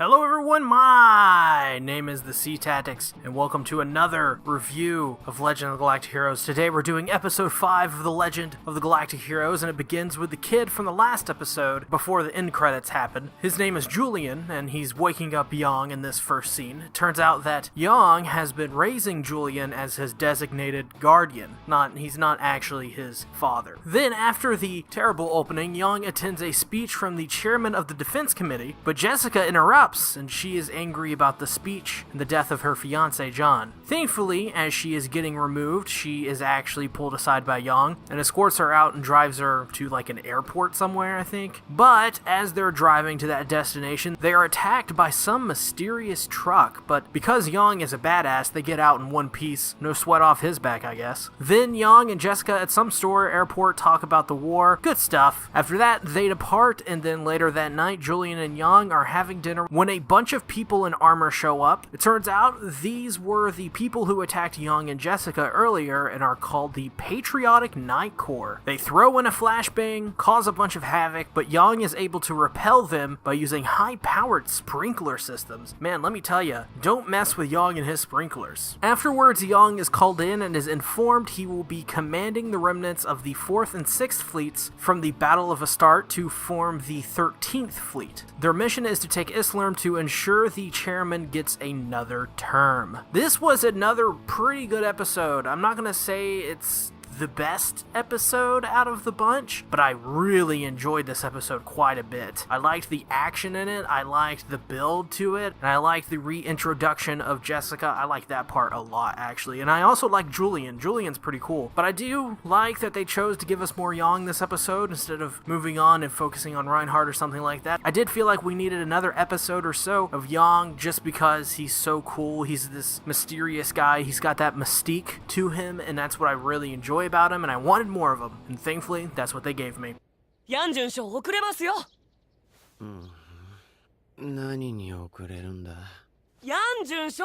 Hello everyone, my name is the SeaTactics, and welcome to another review of Legend of the Galactic Heroes. Today we're doing episode 5 of the Legend of the Galactic Heroes, and it begins with the kid from the last episode before the end credits happen. His name is Julian, and he's waking up Yang in this first scene. It turns out that Yang has been raising Julian as his designated guardian. He's not actually his father. Then, after the terrible opening, Yang attends a speech from the chairman of the defense committee, but Jessica interrupts, and she is angry about the speech and the death of her fiancé John. Thankfully, as she is getting removed, she is actually pulled aside by Yang and escorts her out and drives her to like an airport somewhere, I think. But as they're driving to that destination, they are attacked by some mysterious truck, but because Yang is a badass, they get out in one piece. No sweat off his back, I guess. Then Yang and Jessica at some store airport talk about the war. Good stuff. After that, they depart, and then later that night, Julian and Yang are having dinner when a bunch of people in armor show up. It turns out these were the people who attacked Yang and Jessica earlier and are called the Patriotic Night Corps. They throw in a flashbang, cause a bunch of havoc, but Yang is able to repel them by using high-powered sprinkler systems. Man, let me tell you, don't mess with Yang and his sprinklers. Afterwards, Yang is called in and is informed he will be commanding the remnants of the 4th and 6th fleets from the Battle of Astarte to form the 13th fleet. Their mission is to take Islam to ensure the chairman gets another term. This was another pretty good episode. I'm not gonna say it's the best episode out of the bunch, but I really enjoyed this episode quite a bit. I liked the action in it, I liked the build to it, and I liked the reintroduction of Jessica. I liked that part a lot, actually. And I also like Julian. Julian's pretty cool. But I do like that they chose to give us more Yang this episode instead of moving on and focusing on Reinhardt or something like that. I did feel like we needed another episode or so of Yang just because he's so cool. He's this mysterious guy. He's got that mystique to him, and that's what I really enjoy about him, and I wanted more of him, and thankfully that's what they gave me. ヤンジュン賞遅れますよ。何に遅れるんだ。ヤンジュン賞。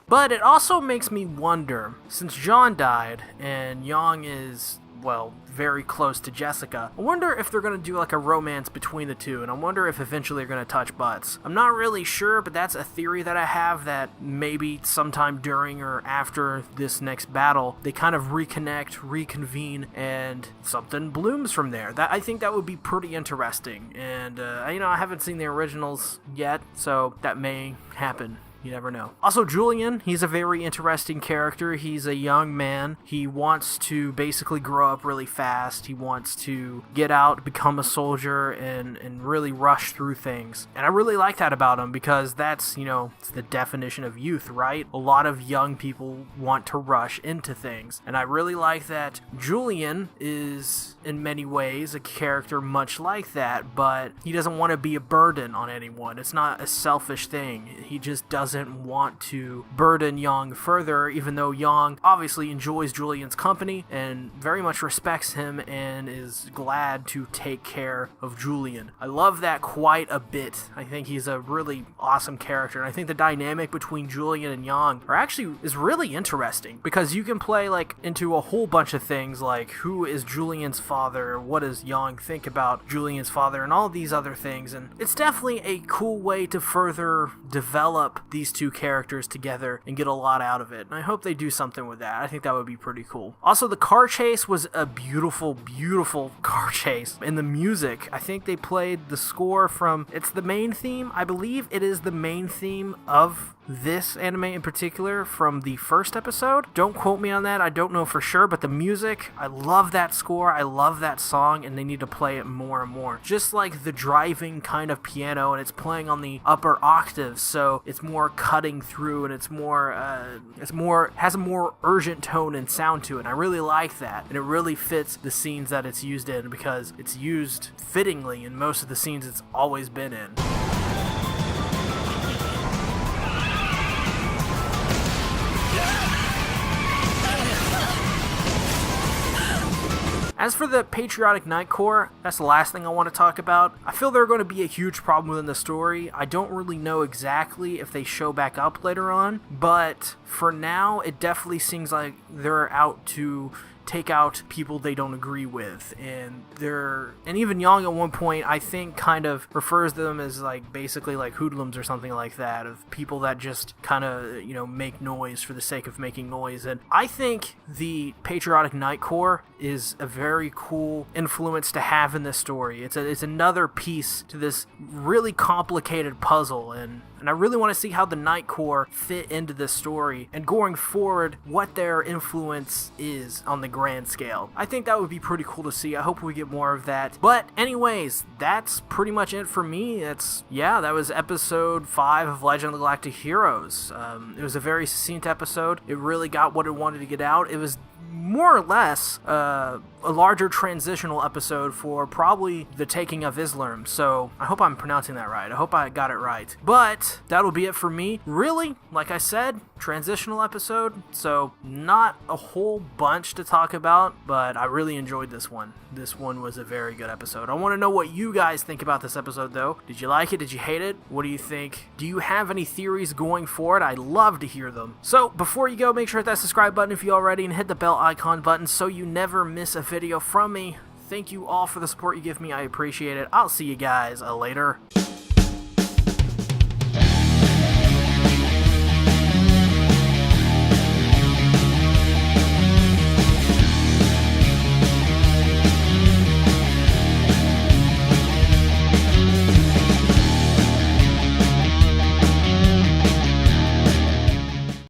But it also makes me wonder, since John died and Yang is, well, very close to Jessica, I wonder if they're going to do like a romance between the two, and I wonder if eventually they're going to touch butts. I'm not really sure, but that's a theory that I have, that maybe sometime during or after this next battle, they kind of reconnect, reconvene, and something blooms from there. I think that would be pretty interesting, and, I haven't seen the originals yet, so that may happen. You never know. Also, Julian, he's a very interesting character. He's a young man. He wants to basically grow up really fast. He wants to get out, become a soldier, and really rush through things. And I really like that about him because that's, it's the definition of youth, right? A lot of young people want to rush into things. And I really like that Julian is, in many ways, a character much like that, but he doesn't want to be a burden on anyone. It's not a selfish thing. He just doesn't want to burden Yang further, even though Yang obviously enjoys Julian's company and very much respects him and is glad to take care of Julian. I love that quite a bit. I think he's a really awesome character, and I think the dynamic between Julian and Yang is really interesting because you can play into a whole bunch of things like who is Julian's father, what does Yang think about Julian's father, and all these other things, and it's definitely a cool way to further develop these two characters together and get a lot out of it. And I hope they do something with that. I think that would be pretty cool. Also, the car chase was a beautiful, beautiful car chase. And the music, I think they played the score from, it's the main theme. I believe it is the main theme of this anime in particular from the first episode. Don't quote me on that, I don't know for sure, but the music, I love that score, I love that song, and they need to play it more and more. Just like the driving kind of piano, and it's playing on the upper octaves, so it's more cutting through, and has a more urgent tone and sound to it, and I really like that, and it really fits the scenes that it's used in, because it's used fittingly in most of the scenes it's always been in. As for the Patriotic Night Corps, that's the last thing I want to talk about. I feel they're going to be a huge problem within the story. I don't really know exactly if they show back up later on, but for now, it definitely seems like they're out to take out people they don't agree with, and even Yang at one point I think kind of refers to them as like basically like hoodlums or something like that, of people that just kind of, you know, make noise for the sake of making noise. And I think the Patriotic Night Corps is a very cool influence to have in this story. It's another piece to this really complicated puzzle, and I really want to see how the Night Corps fit into this story, and going forward, what their influence is on the grand scale. I think that would be pretty cool to see. I hope we get more of that. But anyways, that's pretty much it for me. That was episode 5 of Legend of the Galactic Heroes. It was a very succinct episode. It really got what it wanted to get out. It was more or less a larger transitional episode for probably the taking of Islam. So I hope I'm pronouncing that right. I hope I got it right. But that'll be it for me. Really, like I said, transitional episode, so not a whole bunch to talk about, but I really enjoyed this one. This one was a very good episode. I want to know what you guys think about this episode, though. Did you like it? Did you hate it? What do you think? Do you have any theories going forward? I'd love to hear them. So before you go, make sure to hit that subscribe button if you already, and hit the bell icon button so you never miss a video from me. Thank you all for the support you give me. I appreciate it. I'll see you guys later.